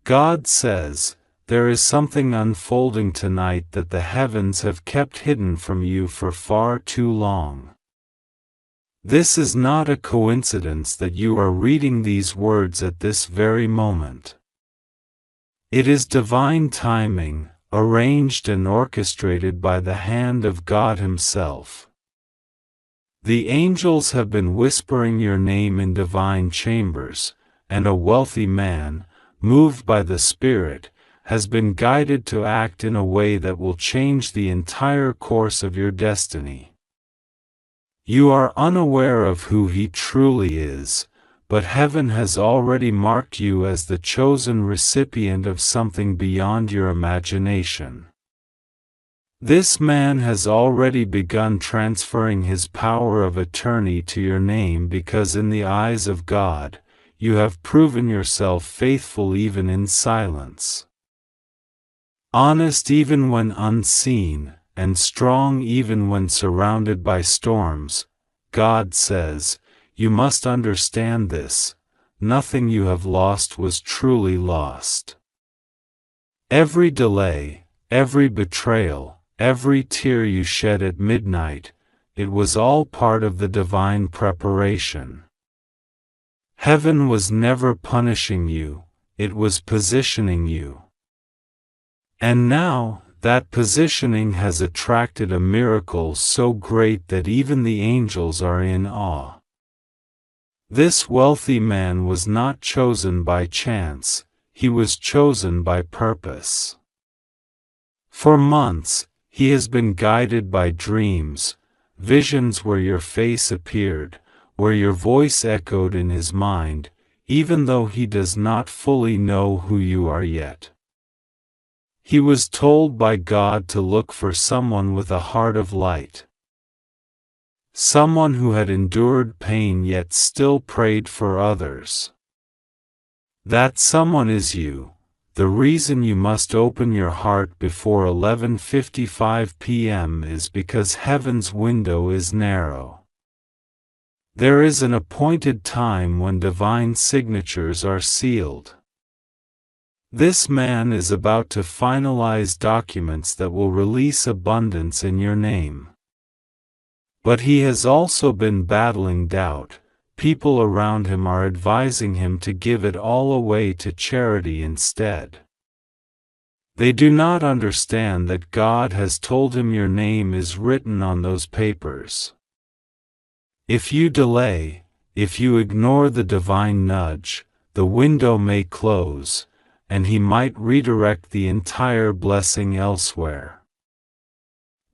God says, there is something unfolding tonight that the heavens have kept hidden from you for far too long. This is not a coincidence that you are reading these words at this very moment. It is divine timing, arranged and orchestrated by the hand of God Himself. The angels have been whispering your name in divine chambers, and a wealthy man, moved by the Spirit, has been guided to act in a way that will change the entire course of your destiny. You are unaware of who He truly is, but heaven has already marked you as the chosen recipient of something beyond your imagination. This man has already begun transferring his power of attorney to your name because in the eyes of God, you have proven yourself faithful even in silence. Honest even when unseen, and strong even when surrounded by storms, God says, you must understand this, nothing you have lost was truly lost. Every delay, every betrayal, every tear you shed at midnight, it was all part of the divine preparation. Heaven was never punishing you, it was positioning you. And now, that positioning has attracted a miracle so great that even the angels are in awe. This wealthy man was not chosen by chance, he was chosen by purpose. For months, he has been guided by dreams, visions where your face appeared, where your voice echoed in his mind, even though he does not fully know who you are yet. He was told by God to look for someone with a heart of light. Someone who had endured pain yet still prayed for others. That someone is you. The reason you must open your heart before 11:55 p.m. is because heaven's window is narrow. There is an appointed time when divine signatures are sealed. This man is about to finalize documents that will release abundance in your name. But he has also been battling doubt. People around him are advising him to give it all away to charity instead. They do not understand that God has told him your name is written on those papers. If you delay, if you ignore the divine nudge, the window may close, and he might redirect the entire blessing elsewhere.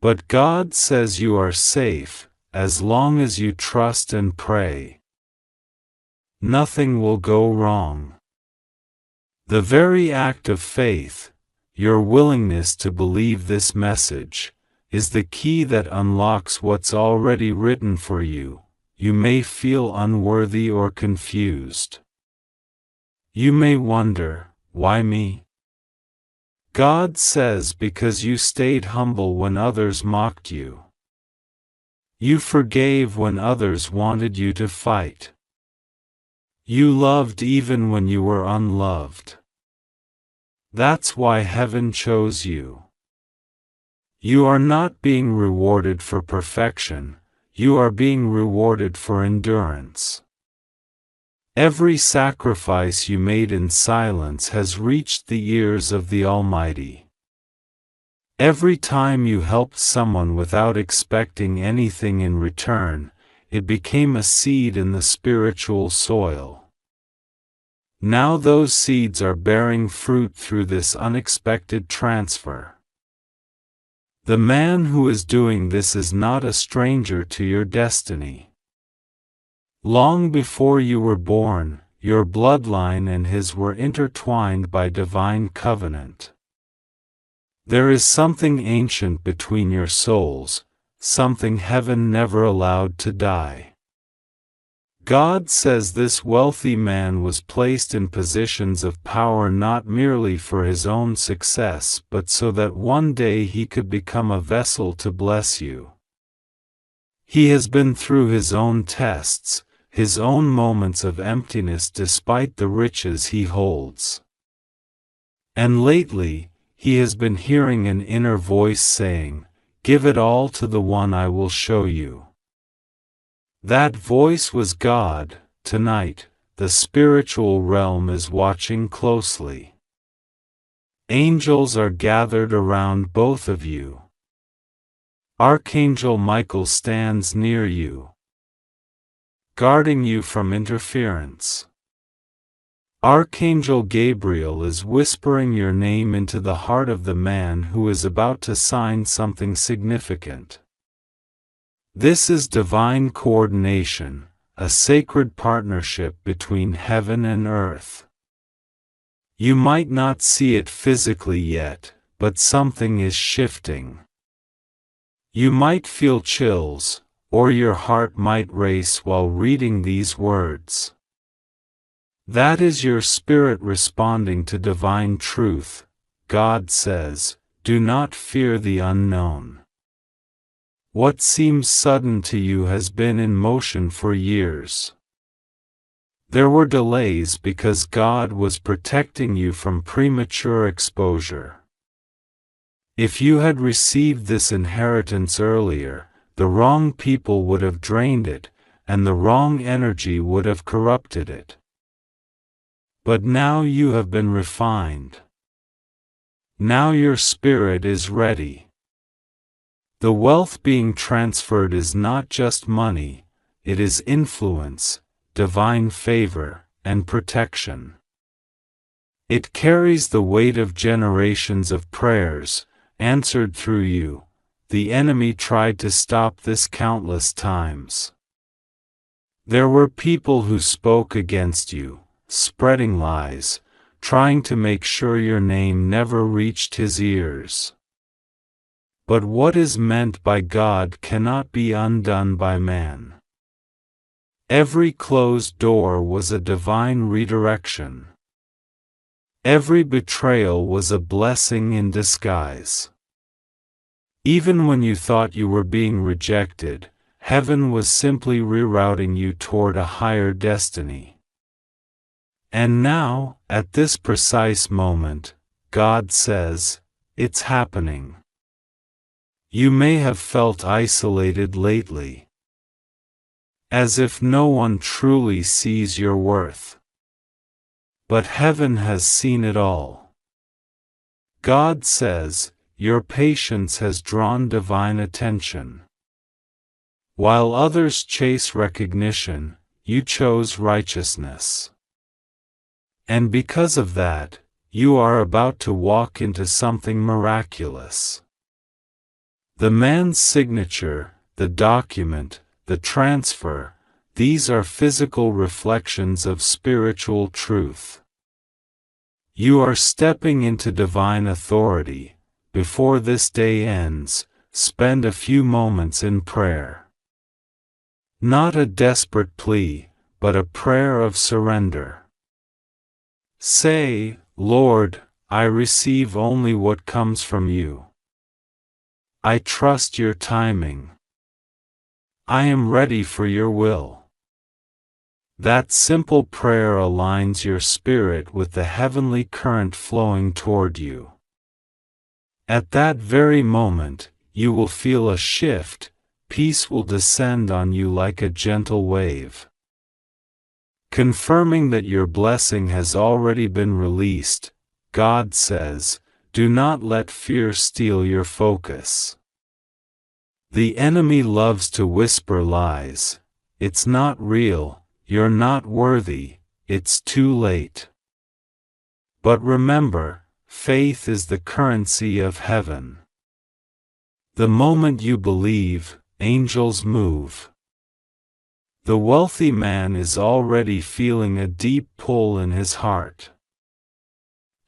But God says you are safe, as long as you trust and pray. Nothing will go wrong. The very act of faith, your willingness to believe this message, is the key that unlocks what's already written for you. You may feel unworthy or confused. You may wonder, why me? God says because you stayed humble when others mocked you. You forgave when others wanted you to fight. You loved even when you were unloved. That's why heaven chose you. You are not being rewarded for perfection, you are being rewarded for endurance. Every sacrifice you made in silence has reached the ears of the Almighty. Every time you helped someone without expecting anything in return, it became a seed in the spiritual soil. Now those seeds are bearing fruit through this unexpected transfer. The man who is doing this is not a stranger to your destiny. Long before you were born, your bloodline and his were intertwined by divine covenant. There is something ancient between your souls, something heaven never allowed to die. God says this wealthy man was placed in positions of power not merely for his own success but so that one day he could become a vessel to bless you. He has been through his own tests, his own moments of emptiness despite the riches he holds. And lately, he has been hearing an inner voice saying, "Give it all to the one I will show you." That voice was God. Tonight, the spiritual realm is watching closely. Angels are gathered around both of you. Archangel Michael stands near you, guarding you from interference. Archangel Gabriel is whispering your name into the heart of the man who is about to sign something significant. This is divine coordination, a sacred partnership between heaven and earth. You might not see it physically yet, but something is shifting. You might feel chills, or your heart might race while reading these words. That is your spirit responding to divine truth. God says, "Do not fear the unknown." What seems sudden to you has been in motion for years. There were delays because God was protecting you from premature exposure. If you had received this inheritance earlier, the wrong people would have drained it, and the wrong energy would have corrupted it. But now you have been refined. Now your spirit is ready. The wealth being transferred is not just money, it is influence, divine favor, and protection. It carries the weight of generations of prayers, answered through you. The enemy tried to stop this countless times. There were people who spoke against you, spreading lies, trying to make sure your name never reached his ears. But what is meant by God cannot be undone by man. Every closed door was a divine redirection. Every betrayal was a blessing in disguise. Even when you thought you were being rejected, heaven was simply rerouting you toward a higher destiny. And now, at this precise moment, God says, "It's happening." You may have felt isolated lately, as if no one truly sees your worth. But heaven has seen it all. God says, your patience has drawn divine attention. While others chase recognition, you chose righteousness. And because of that, you are about to walk into something miraculous. The man's signature, the document, the transfer, these are physical reflections of spiritual truth. You are stepping into divine authority. Before this day ends, spend a few moments in prayer. Not a desperate plea, but a prayer of surrender. Say, "Lord, I receive only what comes from you. I trust your timing. I am ready for your will." That simple prayer aligns your spirit with the heavenly current flowing toward you. At that very moment, you will feel a shift. Peace will descend on you like a gentle wave, confirming that your blessing has already been released. God says, "Do not let fear steal your focus." The enemy loves to whisper lies. It's not real, you're not worthy, it's too late. But remember, faith is the currency of heaven. The moment you believe, angels move. The wealthy man is already feeling a deep pull in his heart.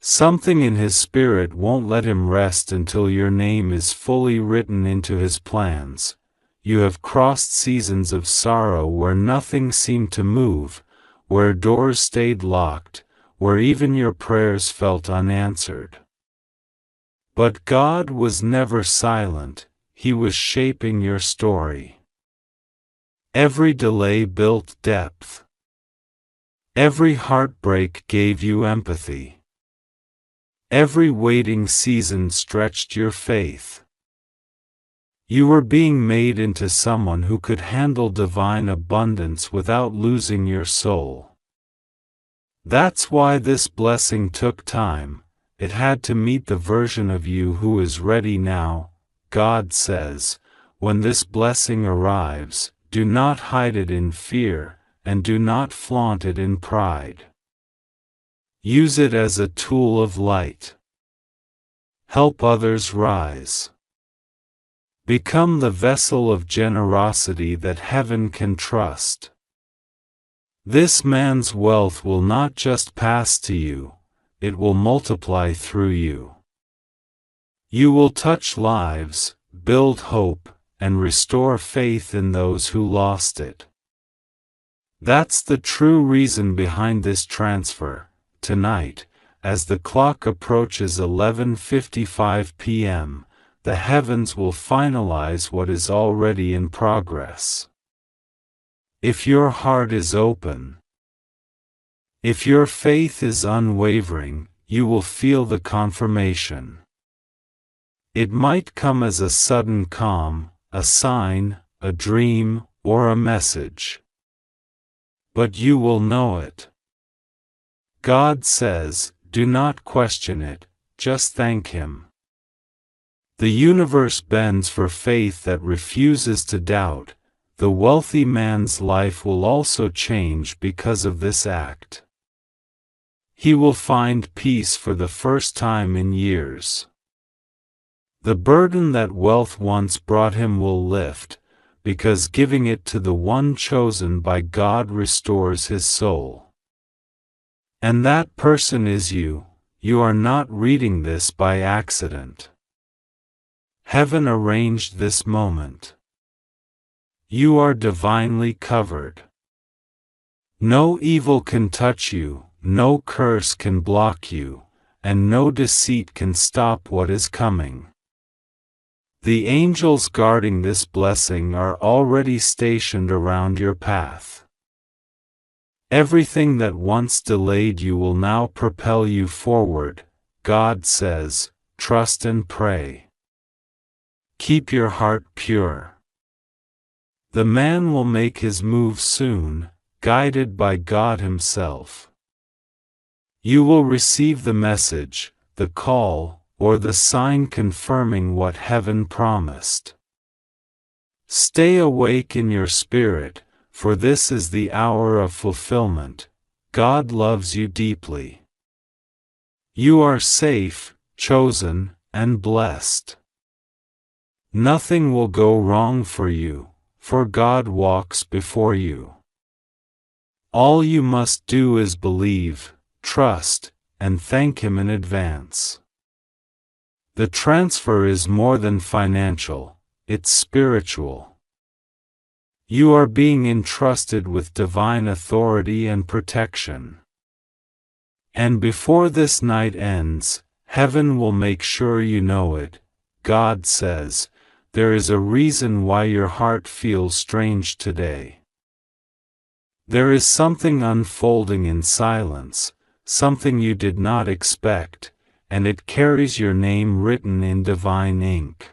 Something in his spirit won't let him rest until your name is fully written into his plans. You have crossed seasons of sorrow where nothing seemed to move, where doors stayed locked, where even your prayers felt unanswered. But God was never silent, He was shaping your story. Every delay built depth. Every heartbreak gave you empathy. Every waiting season stretched your faith. You were being made into someone who could handle divine abundance without losing your soul. That's why this blessing took time. It had to meet the version of you who is ready now. God says, when this blessing arrives, do not hide it in fear, and do not flaunt it in pride. Use it as a tool of light. Help others rise. Become the vessel of generosity that heaven can trust. This man's wealth will not just pass to you, it will multiply through you. You will touch lives, build hope, and restore faith in those who lost it. That's the true reason behind this transfer. Tonight, as the clock approaches 11:55 p.m., the heavens will finalize what is already in progress. If your heart is open, if your faith is unwavering, you will feel the confirmation. It might come as a sudden calm, a sign, a dream, or a message. But you will know it. God says, do not question it, just thank Him. The universe bends for faith that refuses to doubt. The wealthy man's life will also change because of this act. He will find peace for the first time in years. The burden that wealth once brought him will lift, because giving it to the one chosen by God restores his soul. And that person is you. You are not reading this by accident. Heaven arranged this moment. You are divinely covered. No evil can touch you, no curse can block you, and no deceit can stop what is coming. The angels guarding this blessing are already stationed around your path. Everything that once delayed you will now propel you forward. God says, trust and pray. Keep your heart pure. The man will make his move soon, guided by God Himself. You will receive the message, the call, or the sign confirming what heaven promised. Stay awake in your spirit, for this is the hour of fulfillment. God loves you deeply. You are safe, chosen, and blessed. Nothing will go wrong for you, for God walks before you. All you must do is believe, trust, and thank Him in advance. The transfer is more than financial, it's spiritual. You are being entrusted with divine authority and protection. And before this night ends, heaven will make sure you know it. God says, there is a reason why your heart feels strange today. There is something unfolding in silence, something you did not expect, and it carries your name written in divine ink.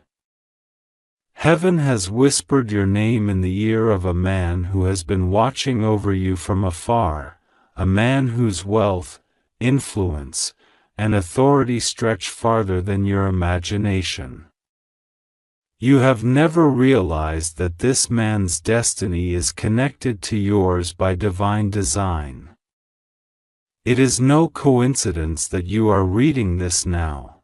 Heaven has whispered your name in the ear of a man who has been watching over you from afar, a man whose wealth, influence, and authority stretch farther than your imagination. You have never realized that this man's destiny is connected to yours by divine design. It is no coincidence that you are reading this now.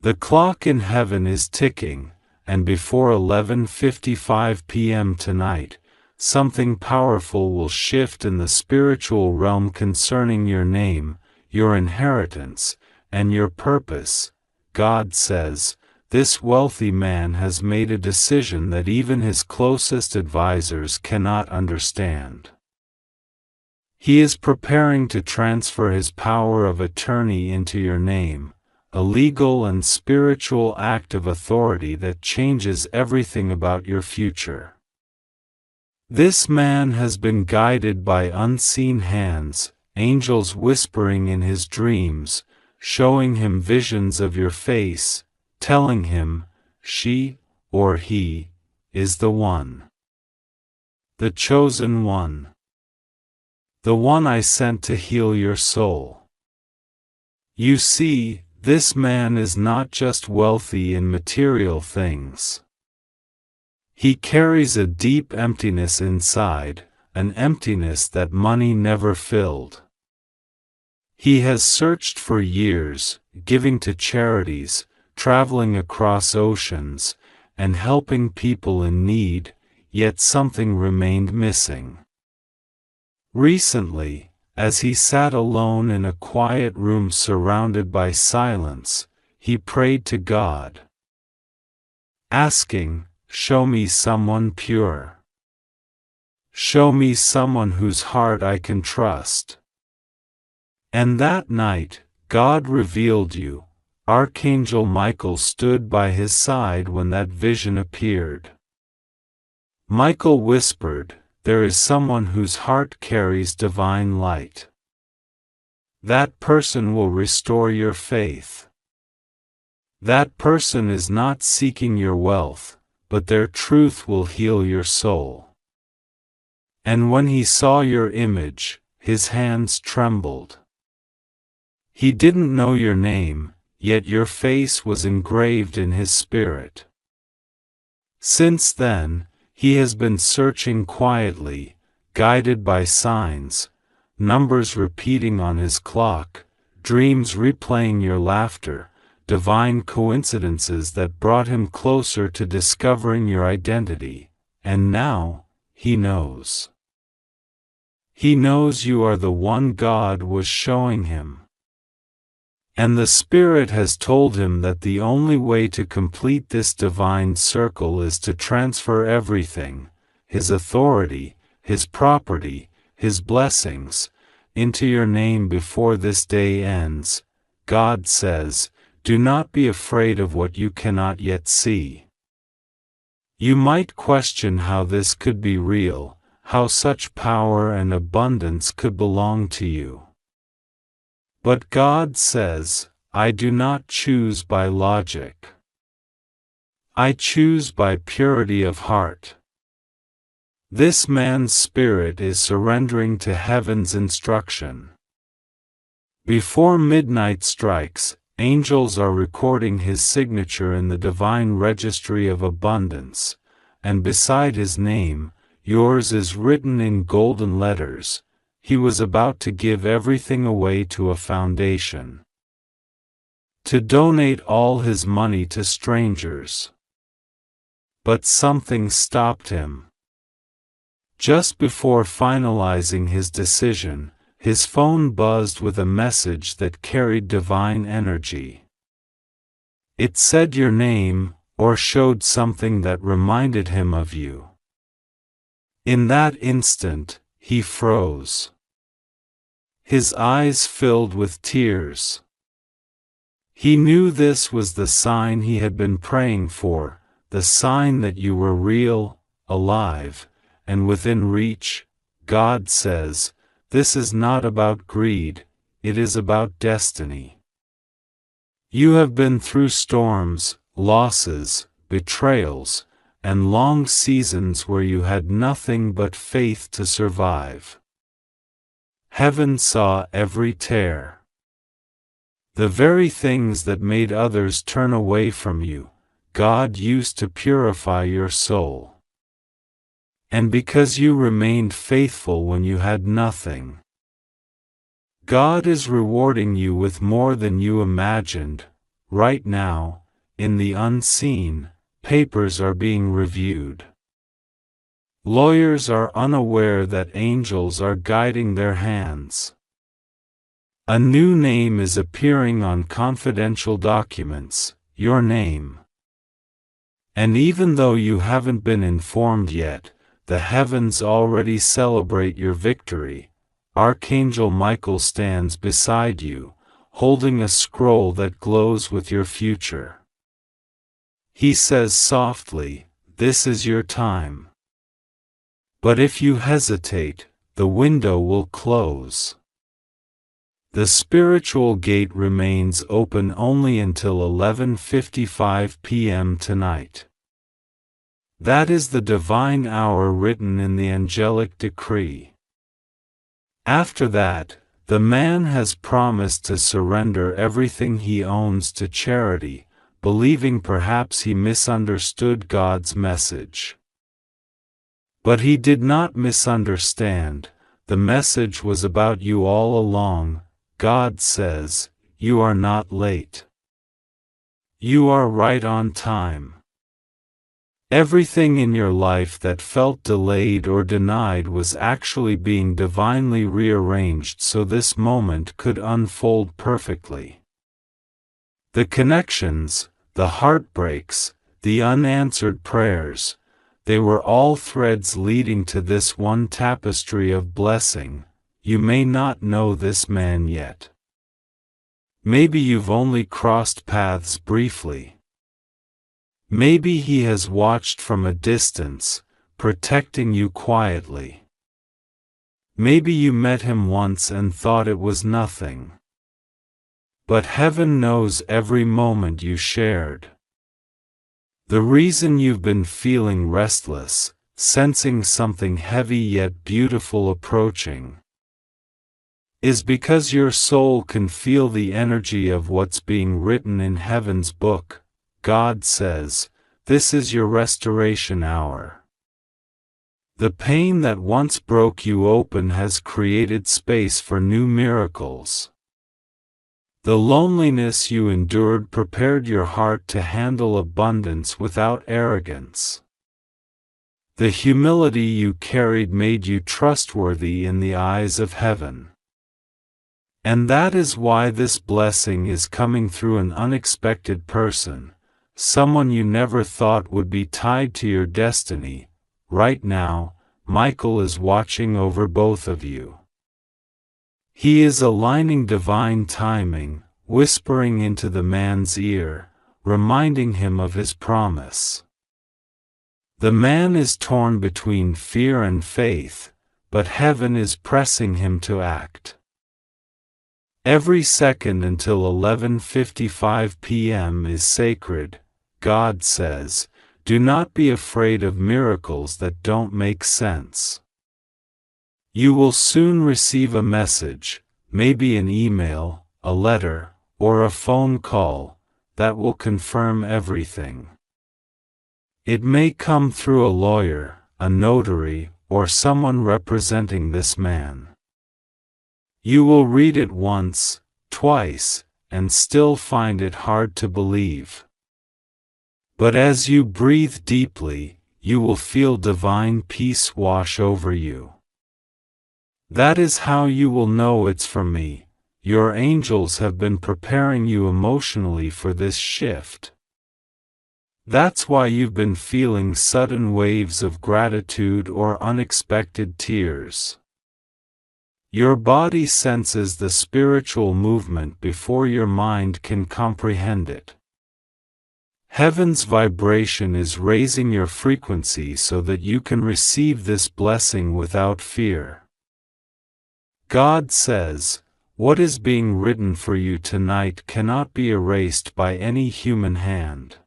The clock in heaven is ticking, and before 11:55 p.m. tonight, something powerful will shift in the spiritual realm concerning your name, your inheritance, and your purpose. God says, this wealthy man has made a decision that even his closest advisors cannot understand. He is preparing to transfer his power of attorney into your name, a legal and spiritual act of authority that changes everything about your future. This man has been guided by unseen hands, angels whispering in his dreams, showing him visions of your face, telling him, she, or he, is the one. The chosen one. The one I sent to heal your soul. You see, this man is not just wealthy in material things. He carries a deep emptiness inside, an emptiness that money never filled. He has searched for years, giving to charities, traveling across oceans, and helping people in need, yet something remained missing. Recently, as he sat alone in a quiet room surrounded by silence, he prayed to God, asking, "Show me someone pure. Show me someone whose heart I can trust." And that night, God revealed you. Archangel Michael stood by his side when that vision appeared. Michael whispered, "There is someone whose heart carries divine light. That person will restore your faith. That person is not seeking your wealth, but their truth will heal your soul." And when he saw your image, his hands trembled. He didn't know your name, yet your face was engraved in his spirit. Since then, he has been searching quietly, guided by signs, numbers repeating on his clock, dreams replaying your laughter, divine coincidences that brought him closer to discovering your identity, and now, he knows. He knows you are the one God was showing him. And the Spirit has told him that the only way to complete this divine circle is to transfer everything, his authority, his property, his blessings, into your name before this day ends. God says, "Do not be afraid of what you cannot yet see." You might question how this could be real, how such power and abundance could belong to you. But God says, "I do not choose by logic. I choose by purity of heart." This man's spirit is surrendering to heaven's instruction. Before midnight strikes, angels are recording his signature in the divine registry of abundance, and beside his name, yours is written in golden letters. He was about to give everything away to a foundation, to donate all his money to strangers. But something stopped him. Just before finalizing his decision, his phone buzzed with a message that carried divine energy. It said your name, or showed something that reminded him of you. In that instant, he froze. His eyes filled with tears. He knew this was the sign he had been praying for, the sign that you were real, alive, and within reach. God says, "This is not about greed, it is about destiny." You have been through storms, losses, betrayals, and long seasons where you had nothing but faith to survive. Heaven saw every tear. The very things that made others turn away from you, God used to purify your soul. And because you remained faithful when you had nothing, God is rewarding you with more than you imagined. Right now, in the unseen, papers are being reviewed. Lawyers are unaware that angels are guiding their hands. A new name is appearing on confidential documents, your name. And even though you haven't been informed yet, the heavens already celebrate your victory. Archangel Michael stands beside you, holding a scroll that glows with your future. He says softly, "This is your time. But if you hesitate, the window will close. The spiritual gate remains open only until 11:55 p.m. tonight. That is the divine hour written in the angelic decree. After that, the man has promised to surrender everything he owns to charity, believing perhaps he misunderstood God's message. But he did not misunderstand. The message was about you all along. God says, you are not late. You are right on time. Everything in your life that felt delayed or denied was actually being divinely rearranged so this moment could unfold perfectly. The connections, the heartbreaks, the unanswered prayers, they were all threads leading to this one tapestry of blessing. You may not know this man yet. Maybe you've only crossed paths briefly. Maybe he has watched from a distance, protecting you quietly. Maybe you met him once and thought it was nothing. But heaven knows every moment you shared. The reason you've been feeling restless, sensing something heavy yet beautiful approaching, is because your soul can feel the energy of what's being written in heaven's book. God says, this is your restoration hour. The pain that once broke you open has created space for new miracles. The loneliness you endured prepared your heart to handle abundance without arrogance. The humility you carried made you trustworthy in the eyes of heaven. And that is why this blessing is coming through an unexpected person, someone you never thought would be tied to your destiny. Right now, Michael is watching over both of you. He is aligning divine timing, whispering into the man's ear, reminding him of his promise. The man is torn between fear and faith, but heaven is pressing him to act. Every second until 11:55 p.m. is sacred. God says, do not be afraid of miracles that don't make sense. You will soon receive a message, maybe an email, a letter, or a phone call, that will confirm everything. It may come through a lawyer, a notary, or someone representing this man. You will read it once, twice, and still find it hard to believe. But as you breathe deeply, you will feel divine peace wash over you. That is how you will know it's from me. Your angels have been preparing you emotionally for this shift. That's why you've been feeling sudden waves of gratitude or unexpected tears. Your body senses the spiritual movement before your mind can comprehend it. Heaven's vibration is raising your frequency so that you can receive this blessing without fear. God says, what is being written for you tonight cannot be erased by any human hand.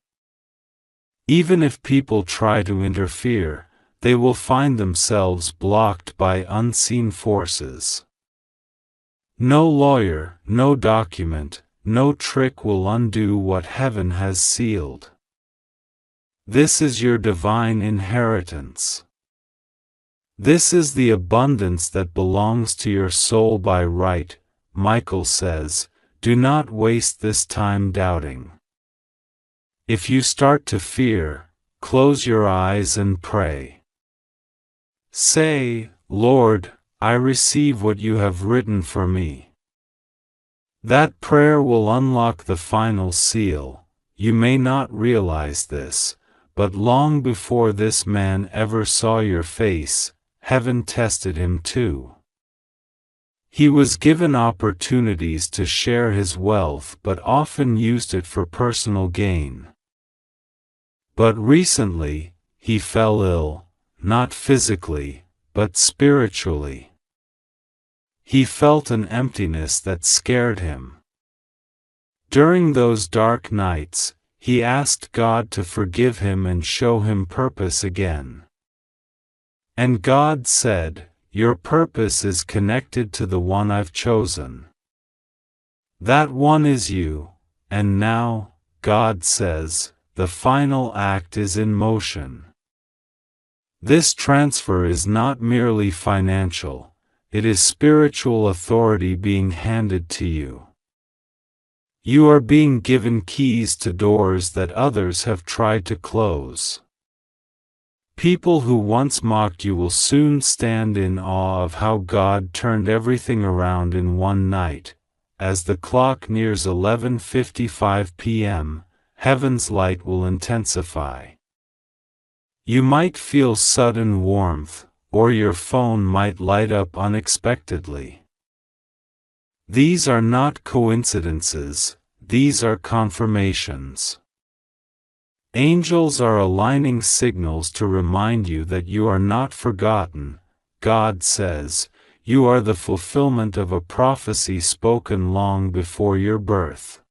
Even if people try to interfere, they will find themselves blocked by unseen forces. No lawyer, no document, no trick will undo what heaven has sealed. This is your divine inheritance. This is the abundance that belongs to your soul by right. Michael says, do not waste this time doubting. If you start to fear, close your eyes and pray. Say, Lord, I receive what you have written for me. That prayer will unlock the final seal. You may not realize this, but long before this man ever saw your face, heaven tested him too. He was given opportunities to share his wealth but often used it for personal gain. But recently, he fell ill, not physically, but spiritually. He felt an emptiness that scared him. During those dark nights, he asked God to forgive him and show him purpose again. And God said, "Your purpose is connected to the one I've chosen. That one is you, and now," God says, "the final act is in motion." This transfer is not merely financial, it is spiritual authority being handed to you. You are being given keys to doors that others have tried to close. People who once mocked you will soon stand in awe of how God turned everything around in one night. As the clock nears 11:55 p.m., heaven's light will intensify. You might feel sudden warmth, or your phone might light up unexpectedly. These are not coincidences, these are confirmations. Angels are aligning signals to remind you that you are not forgotten. God says, "You are the fulfillment of a prophecy spoken long before your birth."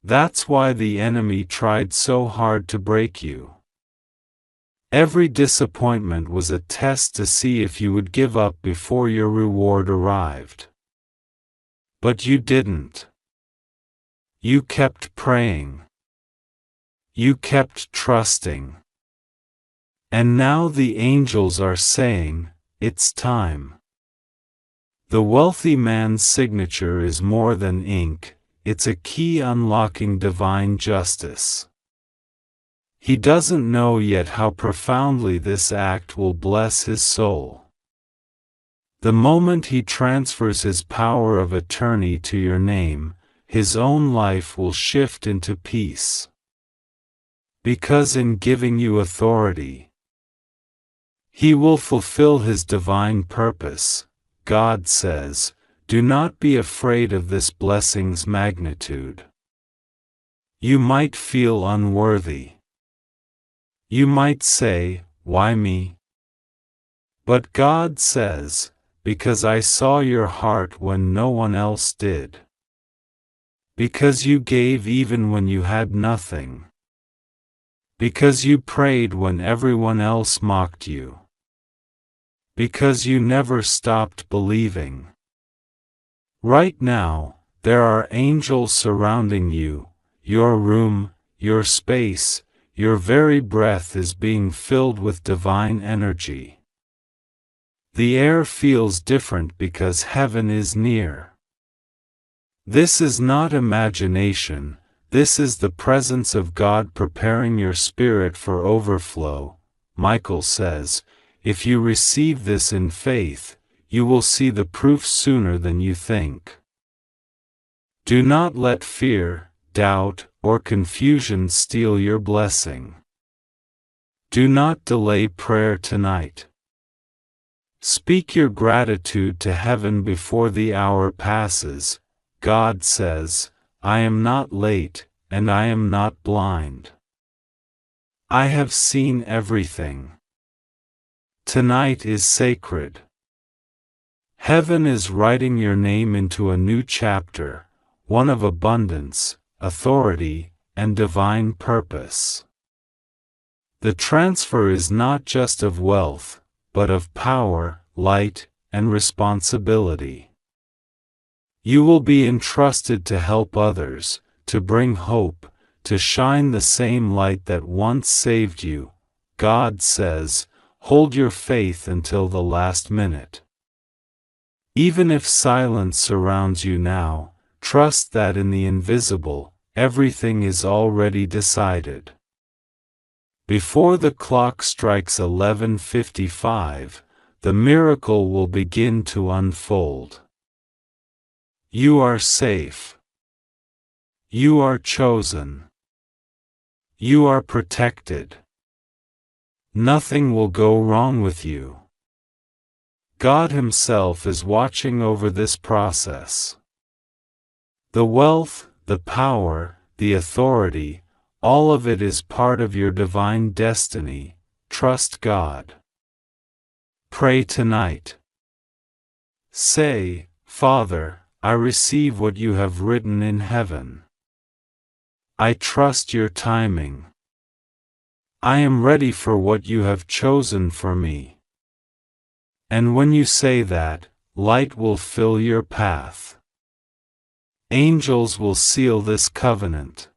That's why the enemy tried so hard to break you. Every disappointment was a test to see if you would give up before your reward arrived. But you didn't. You kept praying. You kept trusting. And now the angels are saying, "It's time." The wealthy man's signature is more than ink, it's a key unlocking divine justice. He doesn't know yet how profoundly this act will bless his soul. The moment he transfers his power of attorney to your name, his own life will shift into peace. Because in giving you authority, he will fulfill his divine purpose. God says, "Do not be afraid of this blessing's magnitude." You might feel unworthy. You might say, "Why me?" But God says, "Because I saw your heart when no one else did. Because you gave even when you had nothing. Because you prayed when everyone else mocked you. Because you never stopped believing." Right now, there are angels surrounding you. Your room, your space, your very breath is being filled with divine energy. The air feels different because heaven is near. This is not imagination, this is the presence of God preparing your spirit for overflow. Michael says, "If you receive this in faith, you will see the proof sooner than you think." Do not let fear, doubt, or confusion steal your blessing. Do not delay prayer tonight. Speak your gratitude to heaven before the hour passes. God says, "I am not late, and I am not blind. I have seen everything. Tonight is sacred." Heaven is writing your name into a new chapter, one of abundance, authority, and divine purpose. The transfer is not just of wealth, but of power, light, and responsibility. You will be entrusted to help others, to bring hope, to shine the same light that once saved you. God says, "Hold your faith until the last minute." Even if silence surrounds you now, trust that in the invisible, everything is already decided. Before the clock strikes 11:55, the miracle will begin to unfold. You are safe. You are chosen. You are protected. Nothing will go wrong with you. God Himself is watching over this process. The wealth, the power, the authority, all of it is part of your divine destiny. Trust God. Pray tonight. Say, Father, I receive what you have written in heaven. I trust your timing. I am ready for what you have chosen for me. And when you say that, light will fill your path. Angels will seal this covenant.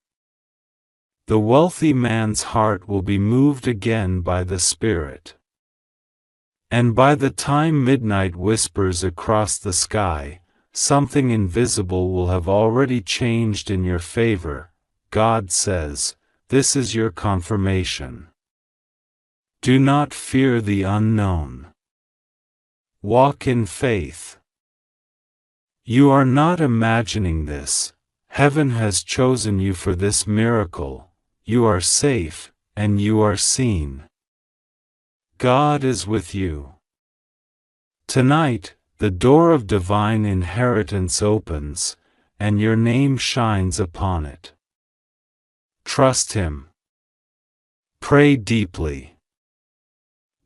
The wealthy man's heart will be moved again by the Spirit. And by the time midnight whispers across the sky, something invisible will have already changed in your favor. God says, this is your confirmation. Do not fear the unknown. Walk in faith. You are not imagining this. Heaven has chosen you for this miracle. You are safe, and you are seen. God is with you. Tonight, the door of divine inheritance opens, and your name shines upon it. Trust Him. Pray deeply.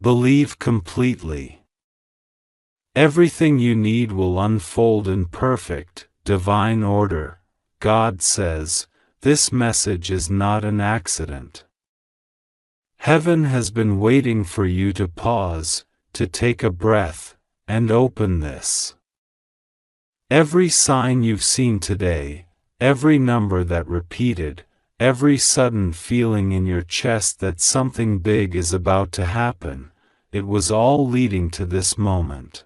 Believe completely. Everything you need will unfold in perfect, divine order. God says, this message is not an accident. Heaven has been waiting for you to pause, to take a breath, and open this. Every sign you've seen today, every number that repeated, every sudden feeling in your chest that something big is about to happen, it was all leading to this moment.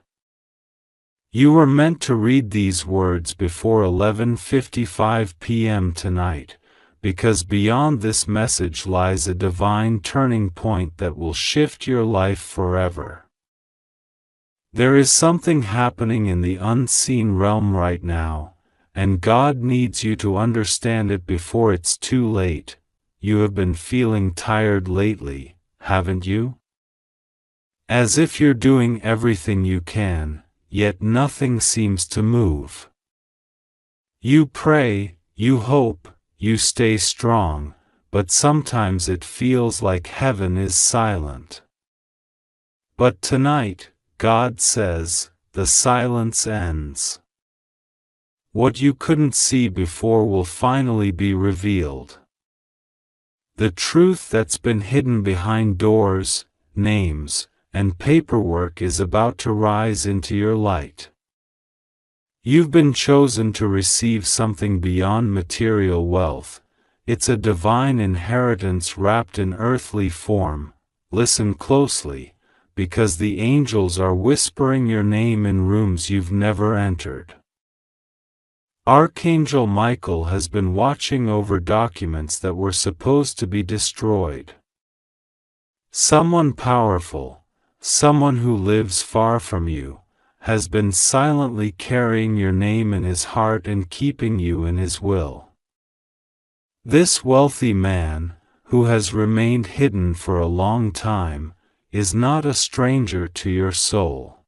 You were meant to read these words before 11:55 p.m. tonight, because beyond this message lies a divine turning point that will shift your life forever. There is something happening in the unseen realm right now, and God needs you to understand it before it's too late. You have been feeling tired lately, haven't you? As if you're doing everything you can, yet nothing seems to move. You pray, you hope, you stay strong, but sometimes it feels like heaven is silent. But tonight, God says, the silence ends. What you couldn't see before will finally be revealed. The truth that's been hidden behind doors, names, and paperwork is about to rise into your light. You've been chosen to receive something beyond material wealth. It's a divine inheritance wrapped in earthly form. Listen closely, because the angels are whispering your name in rooms you've never entered. Archangel Michael has been watching over documents that were supposed to be destroyed. Someone powerful, someone who lives far from you, has been silently carrying your name in his heart and keeping you in his will. This wealthy man, who has remained hidden for a long time, is not a stranger to your soul.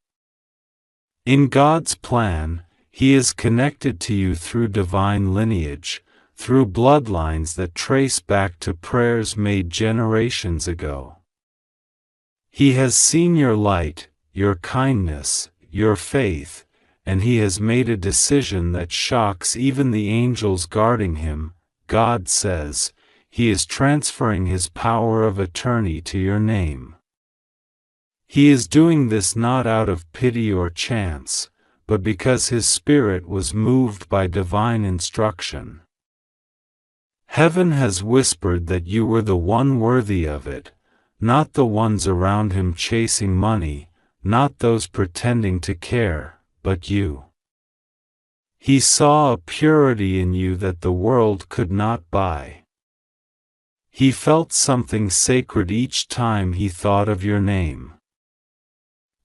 In God's plan, He is connected to you through divine lineage, through bloodlines that trace back to prayers made generations ago. He has seen your light, your kindness, your faith, and He has made a decision that shocks even the angels guarding Him. God says, He is transferring His power of attorney to your name. He is doing this not out of pity or chance, but because His Spirit was moved by divine instruction. Heaven has whispered that you were the one worthy of it, not the ones around Him chasing money, not those pretending to care, but you. He saw a purity in you that the world could not buy. He felt something sacred each time He thought of your name.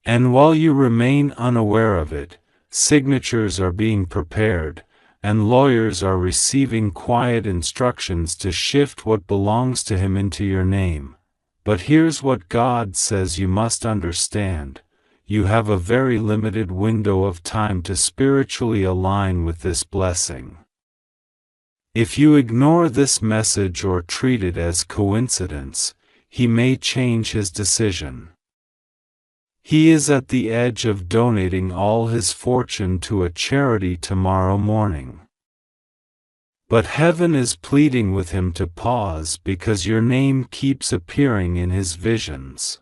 And while you remain unaware of it, signatures are being prepared, and lawyers are receiving quiet instructions to shift what belongs to Him into your name. But here's what God says you must understand. You have a very limited window of time to spiritually align with this blessing. If you ignore this message or treat it as coincidence, He may change His decision. He is at the edge of donating all his fortune to a charity tomorrow morning. But heaven is pleading with him to pause because your name keeps appearing in his visions.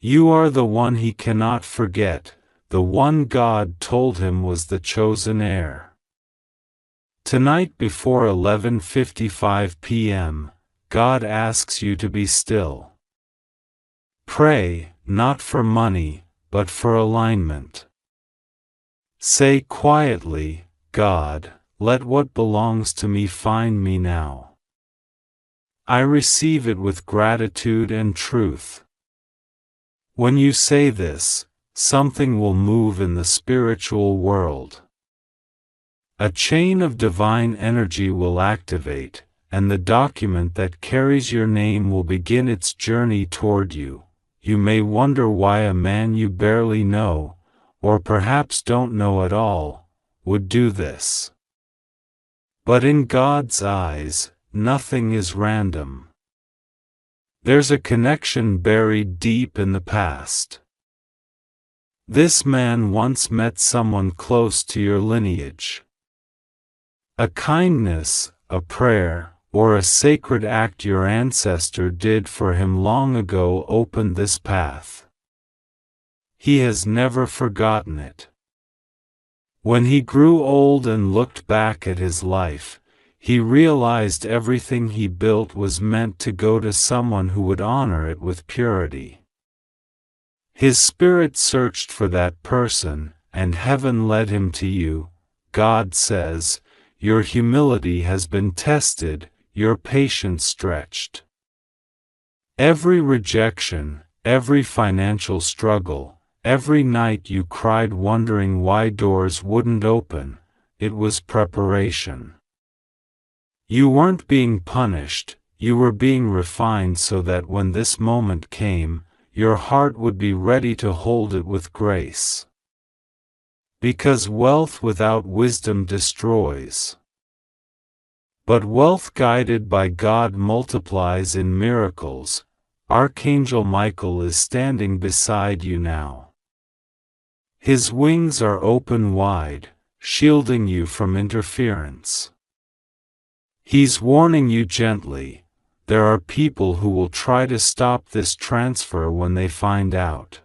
You are the one he cannot forget, the one God told him was the chosen heir. Tonight before 11:55 p.m., God asks you to be still. Pray, not for money, but for alignment. Say quietly, God, let what belongs to me find me now. I receive it with gratitude and truth. When you say this, something will move in the spiritual world. A chain of divine energy will activate, and the document that carries your name will begin its journey toward you. You may wonder why a man you barely know, or perhaps don't know at all, would do this. But in God's eyes, nothing is random. There's a connection buried deep in the past. This man once met someone close to your lineage. A kindness, a prayer, or a sacred act your ancestor did for him long ago opened this path. He has never forgotten it. When he grew old and looked back at his life, he realized everything he built was meant to go to someone who would honor it with purity. His spirit searched for that person, and heaven led him to you. God says, your humility has been tested, your patience stretched. Every rejection, every financial struggle, every night you cried wondering why doors wouldn't open, it was preparation. You weren't being punished, you were being refined so that when this moment came, your heart would be ready to hold it with grace. Because wealth without wisdom destroys. But wealth guided by God multiplies in miracles. Archangel Michael is standing beside you now. His wings are open wide, shielding you from interference. He's warning you gently, there are people who will try to stop this transfer when they find out.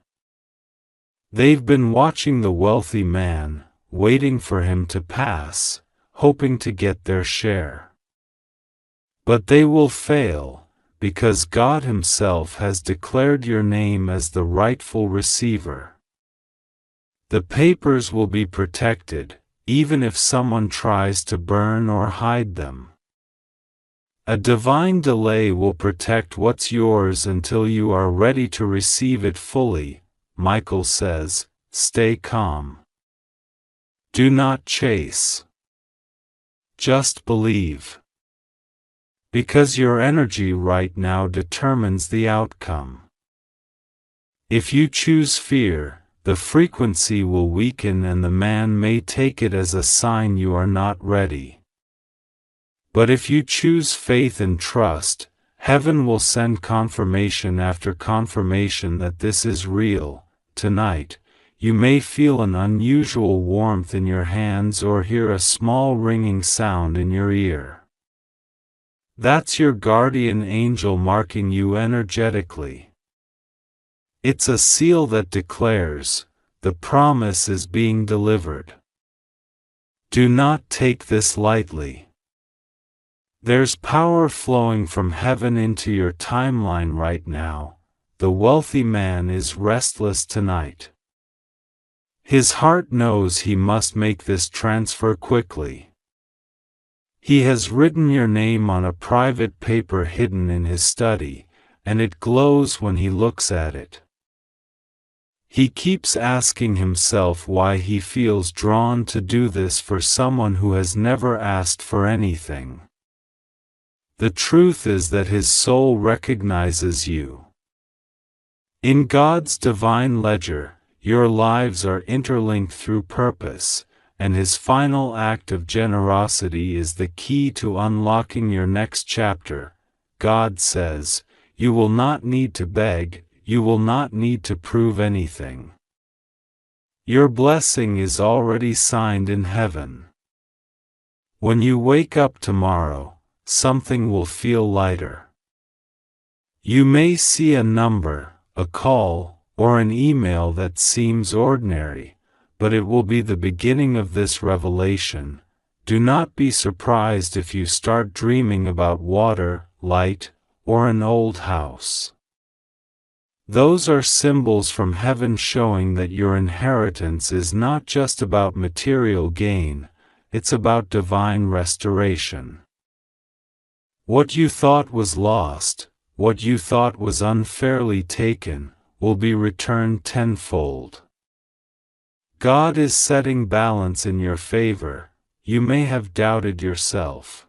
They've been watching the wealthy man, waiting for him to pass, hoping to get their share. But they will fail, because God Himself has declared your name as the rightful receiver. The papers will be protected, even if someone tries to burn or hide them. A divine delay will protect what's yours until you are ready to receive it fully. Michael says, stay calm. Do not chase. Just believe. Because your energy right now determines the outcome. If you choose fear, the frequency will weaken and the man may take it as a sign you are not ready. But if you choose faith and trust, heaven will send confirmation after confirmation that this is real. Tonight, you may feel an unusual warmth in your hands or hear a small ringing sound in your ear. That's your guardian angel marking you energetically. It's a seal that declares, the promise is being delivered. Do not take this lightly. There's power flowing from heaven into your timeline right now. The wealthy man is restless tonight. His heart knows he must make this transfer quickly. He has written your name on a private paper hidden in his study, and it glows when he looks at it. He keeps asking himself why he feels drawn to do this for someone who has never asked for anything. The truth is that his soul recognizes you. In God's divine ledger, your lives are interlinked through purpose, and His final act of generosity is the key to unlocking your next chapter. God says, you will not need to beg, you will not need to prove anything. Your blessing is already signed in heaven. When you wake up tomorrow, something will feel lighter. You may see a number, a call, or an email that seems ordinary, but it will be the beginning of this revelation. Do not be surprised if you start dreaming about water, light, or an old house. Those are symbols from heaven showing that your inheritance is not just about material gain, it's about divine restoration. What you thought was lost, what you thought was unfairly taken, will be returned tenfold. God is setting balance in your favor. You may have doubted yourself.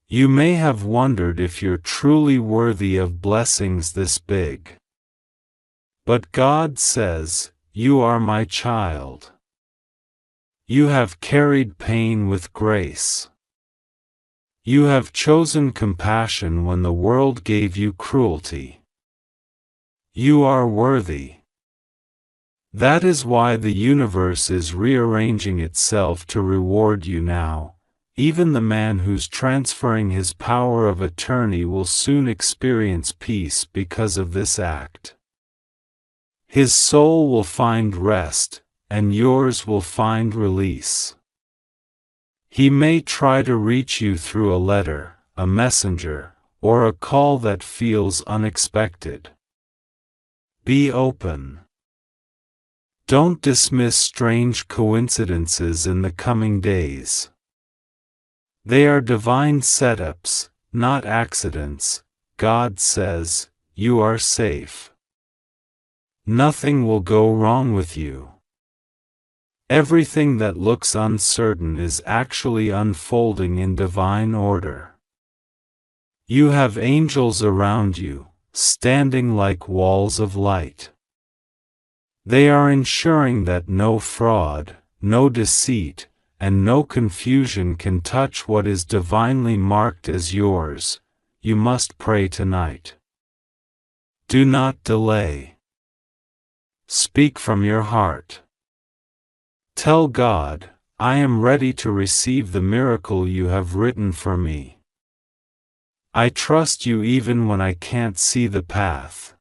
You may have wondered if you're truly worthy of blessings this big. But God says, "You are my child. You have carried pain with grace. You have chosen compassion when the world gave you cruelty. You are worthy." That is why the universe is rearranging itself to reward you now. Even the man who's transferring his power of attorney will soon experience peace because of this act. His soul will find rest, and yours will find release. He may try to reach you through a letter, a messenger, or a call that feels unexpected. Be open. Don't dismiss strange coincidences in the coming days. They are divine setups, not accidents. God says, "You are safe. Nothing will go wrong with you." Everything that looks uncertain is actually unfolding in divine order. You have angels around you, standing like walls of light. They are ensuring that no fraud, no deceit, and no confusion can touch what is divinely marked as yours. You must pray tonight. Do not delay. Speak from your heart. Tell God, "I am ready to receive the miracle you have written for me. I trust you even when I can't see the path."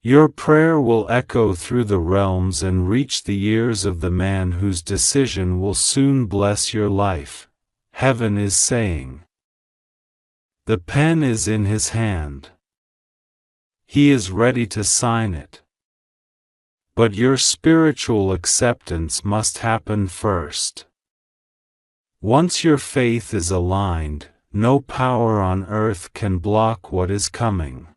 Your prayer will echo through the realms and reach the ears of the man whose decision will soon bless your life. Heaven is saying, the pen is in his hand. He is ready to sign it. But your spiritual acceptance must happen first. Once your faith is aligned, no power on earth can block what is coming.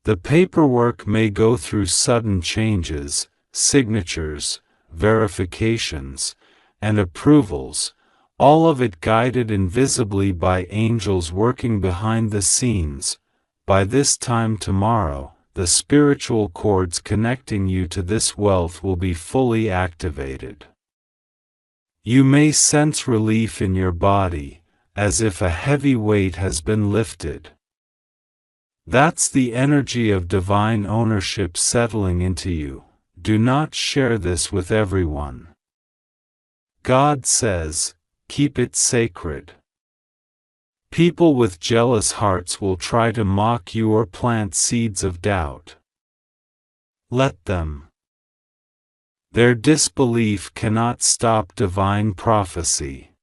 The paperwork may go through sudden changes, signatures, verifications, and approvals, all of it guided invisibly by angels working behind the scenes. By this time tomorrow, the spiritual cords connecting you to this wealth will be fully activated. You may sense relief in your body, as if a heavy weight has been lifted. That's the energy of divine ownership settling into you. Do not share this with everyone. God says, keep it sacred. People with jealous hearts will try to mock you or plant seeds of doubt. Let them. Their disbelief cannot stop divine prophecy.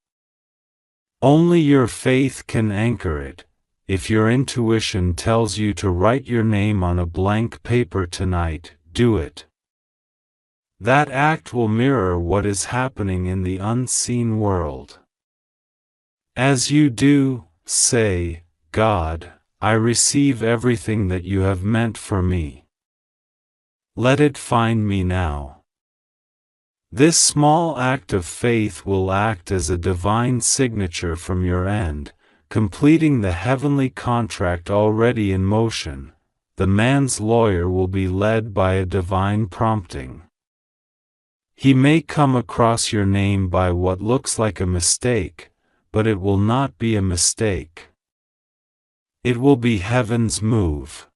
Only your faith can anchor it. If your intuition tells you to write your name on a blank paper tonight, do it. That act will mirror what is happening in the unseen world. As you do, say, God, I receive everything that you have meant for me. Let it find me now. This small act of faith will act as a divine signature from your end, completing the heavenly contract already in motion. The man's lawyer will be led by a divine prompting. He may come across your name by what looks like a mistake, but it will not be a mistake. It will be heaven's move.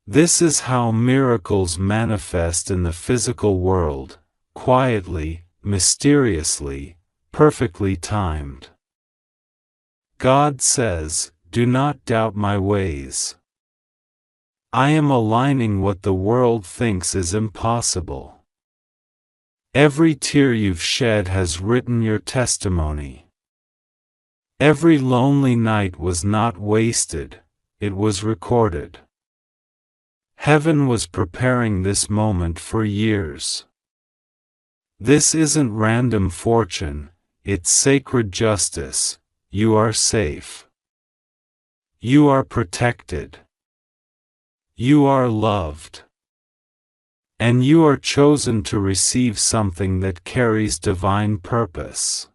This is how miracles manifest in the physical world, quietly, mysteriously, perfectly timed. God says, "Do not doubt my ways." I am aligning what the world thinks is impossible. Every tear you've shed has written your testimony. Every lonely night was not wasted, it was recorded. Heaven was preparing this moment for years. This isn't random fortune, it's sacred justice. You are safe. You are protected. You are loved. And you are chosen to receive something that carries divine purpose.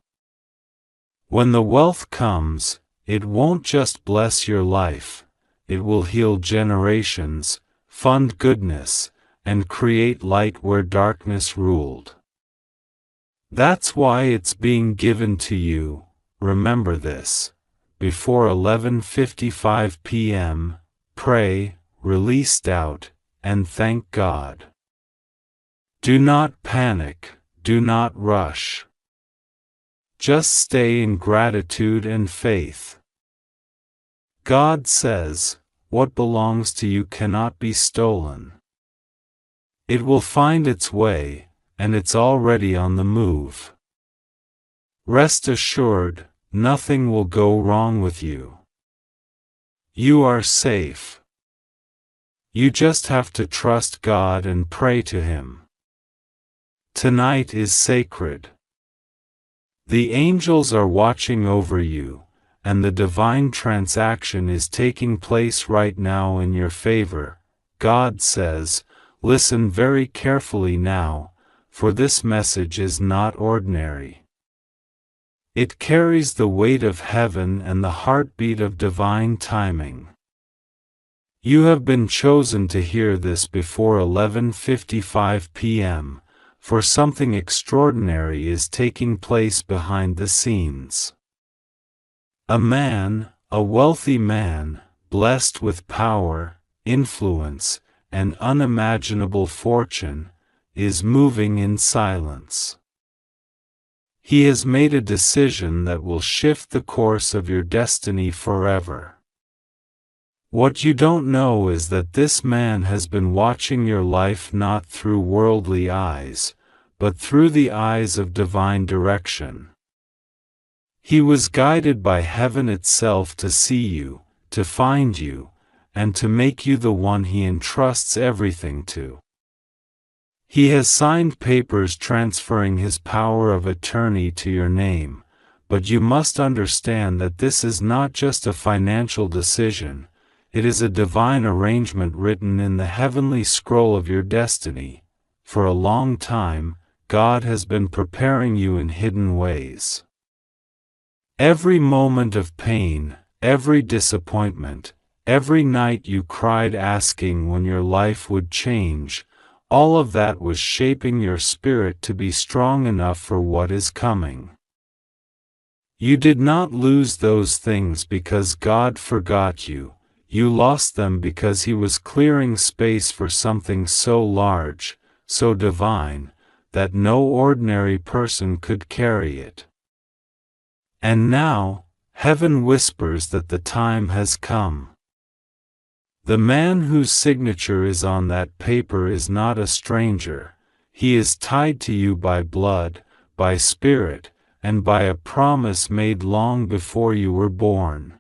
When the wealth comes, it won't just bless your life, it will heal generations, fund goodness, and create light where darkness ruled. That's why it's being given to you. Remember this. Before 11:55 p.m., pray, release doubt, and thank God. Do not panic, do not rush. Just stay in gratitude and faith. God says, what belongs to you cannot be stolen. It will find its way, and it's already on the move. Rest assured, nothing will go wrong with you. You are safe. You just have to trust God and pray to Him. Tonight is sacred. The angels are watching over you, and the divine transaction is taking place right now in your favor. God says, listen very carefully now, for this message is not ordinary. It carries the weight of heaven and the heartbeat of divine timing. You have been chosen to hear this before 11:55 p.m., for something extraordinary is taking place behind the scenes. A man, a wealthy man, blessed with power, influence, and unimaginable fortune, is moving in silence. He has made a decision that will shift the course of your destiny forever. What you don't know is that this man has been watching your life not through worldly eyes, but through the eyes of divine direction. He was guided by heaven itself to see you, to find you, and to make you the one he entrusts everything to. He has signed papers transferring his power of attorney to your name, but you must understand that this is not just a financial decision, it is a divine arrangement written in the heavenly scroll of your destiny. For a long time, God has been preparing you in hidden ways. Every moment of pain, every disappointment, every night you cried asking when your life would change, all of that was shaping your spirit to be strong enough for what is coming. You did not lose those things because God forgot you, you lost them because He was clearing space for something so large, so divine, that no ordinary person could carry it. And now, heaven whispers that the time has come. The man whose signature is on that paper is not a stranger, he is tied to you by blood, by spirit, and by a promise made long before you were born.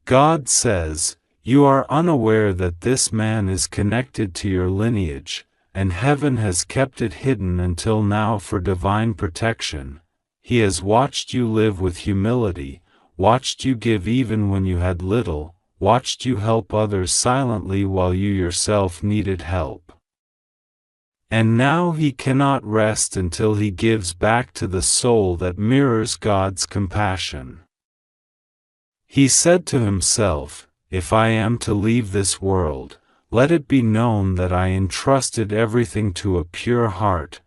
God says, you are unaware that this man is connected to your lineage, and heaven has kept it hidden until now for divine protection. He has watched you live with humility, watched you give even when you had little, watched you help others silently while you yourself needed help. And now He cannot rest until He gives back to the soul that mirrors God's compassion. He said to Himself, if I am to leave this world, let it be known that I entrusted everything to a pure heart,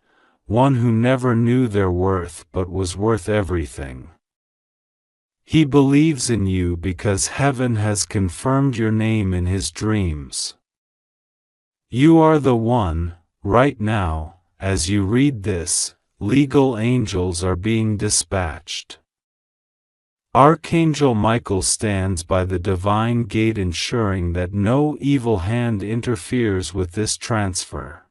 one who never knew their worth but was worth everything. He believes in you because heaven has confirmed your name in His dreams. You are the one. Right now, as you read this, legal angels are being dispatched. Archangel Michael stands by the divine gate ensuring that no evil hand interferes with this transfer.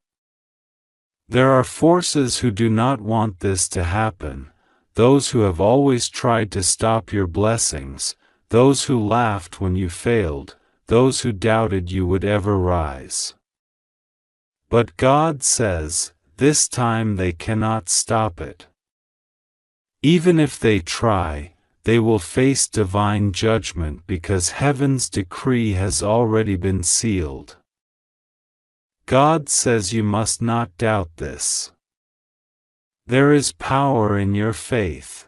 There are forces who do not want this to happen, those who have always tried to stop your blessings, those who laughed when you failed, those who doubted you would ever rise. But God says, this time they cannot stop it. Even if they try, they will face divine judgment because heaven's decree has already been sealed. God says you must not doubt this. There is power in your faith.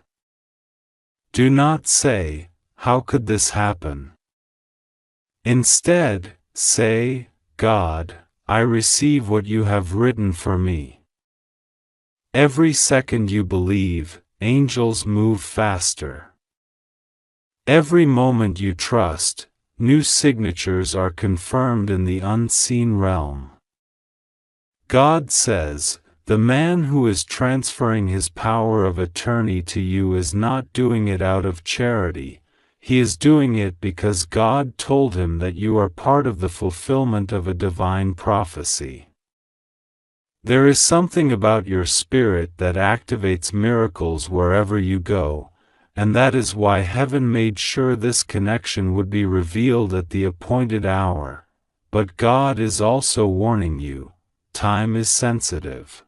Do not say, how could this happen? Instead, say, God, I receive what you have written for me. Every second you believe, angels move faster. Every moment you trust, new signatures are confirmed in the unseen realm. God says, the man who is transferring his power of attorney to you is not doing it out of charity, he is doing it because God told him that you are part of the fulfillment of a divine prophecy. There is something about your spirit that activates miracles wherever you go, and that is why heaven made sure this connection would be revealed at the appointed hour. But God is also warning you, time is sensitive.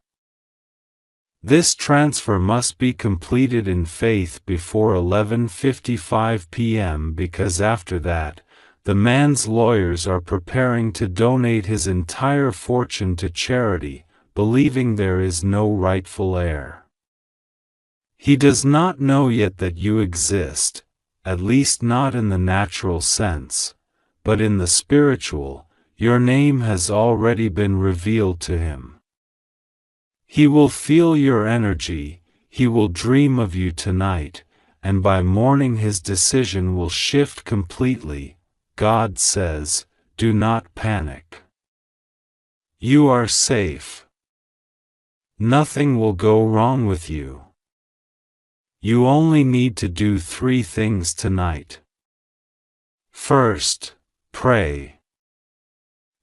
This transfer must be completed in faith before 11:55 p.m. because after that, the man's lawyers are preparing to donate his entire fortune to charity, believing there is no rightful heir. He does not know yet that you exist, at least not in the natural sense, but in the spiritual, your name has already been revealed to him. He will feel your energy, he will dream of you tonight, and by morning his decision will shift completely. God says, do not panic. You are safe. Nothing will go wrong with you. You only need to do 3 things tonight. First, pray.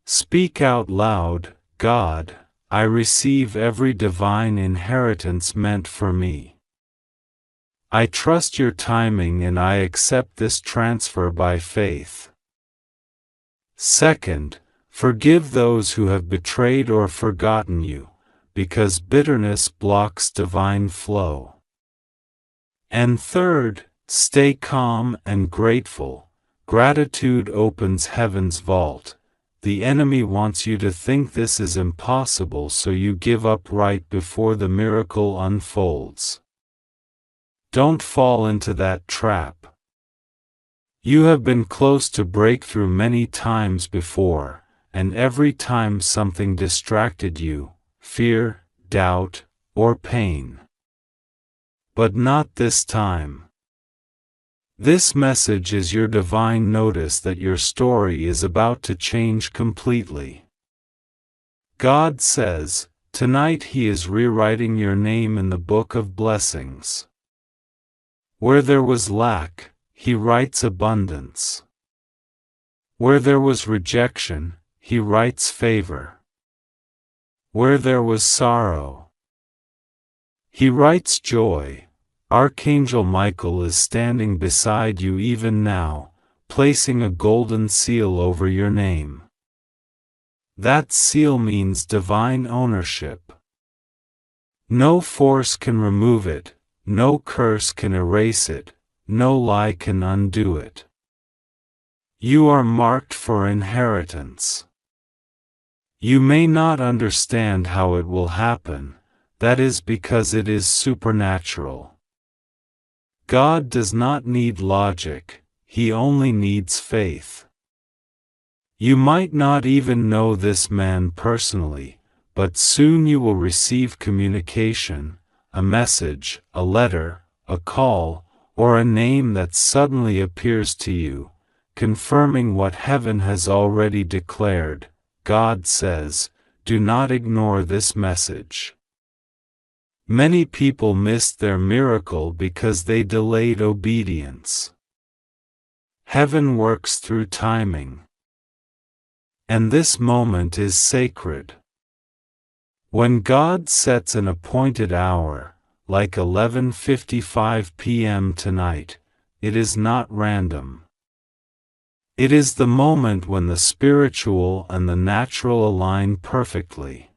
Speak out loud, God, I receive every divine inheritance meant for me. I trust your timing and I accept this transfer by faith. Second, forgive those who have betrayed or forgotten you, because bitterness blocks divine flow. And third, stay calm and grateful. Gratitude opens heaven's vault. The enemy wants you to think this is impossible, so you give up right before the miracle unfolds. Don't fall into that trap. You have been close to breakthrough many times before, and every time something distracted you, fear, doubt, or pain. But not this time. This message is your divine notice that your story is about to change completely. God says, tonight He is rewriting your name in the book of blessings. Where there was lack, He writes abundance. Where there was rejection, He writes favor. Where there was sorrow, He writes joy. Archangel Michael is standing beside you even now, placing a golden seal over your name. That seal means divine ownership. No force can remove it, no curse can erase it, no lie can undo it. You are marked for inheritance. You may not understand how it will happen, that is because it is supernatural. God does not need logic, He only needs faith. You might not even know this man personally, but soon you will receive communication, a message, a letter, a call, or a name that suddenly appears to you, confirming what heaven has already declared. God says, do not ignore this message. Many people missed their miracle because they delayed obedience. Heaven works through timing. And this moment is sacred. When God sets an appointed hour, like 11:55 p.m. tonight, it is not random. It is the moment when the spiritual and the natural align perfectly.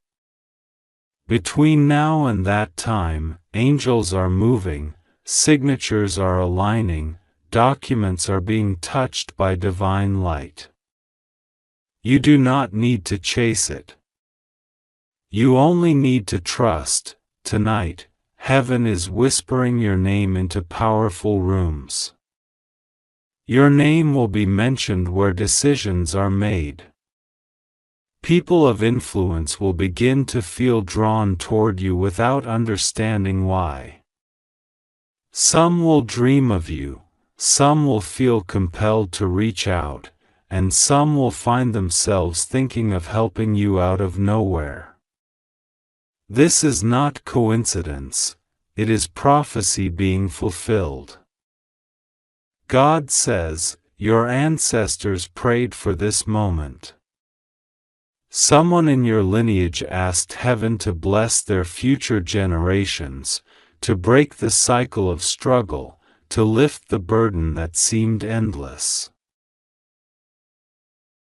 Between now and that time, angels are moving, signatures are aligning, documents are being touched by divine light. You do not need to chase it. You only need to trust. Tonight, heaven is whispering your name into powerful rooms. Your name will be mentioned where decisions are made. People of influence will begin to feel drawn toward you without understanding why. Some will dream of you, some will feel compelled to reach out, and some will find themselves thinking of helping you out of nowhere. This is not coincidence, it is prophecy being fulfilled. God says, your ancestors prayed for this moment. Someone in your lineage asked heaven to bless their future generations, to break the cycle of struggle, to lift the burden that seemed endless.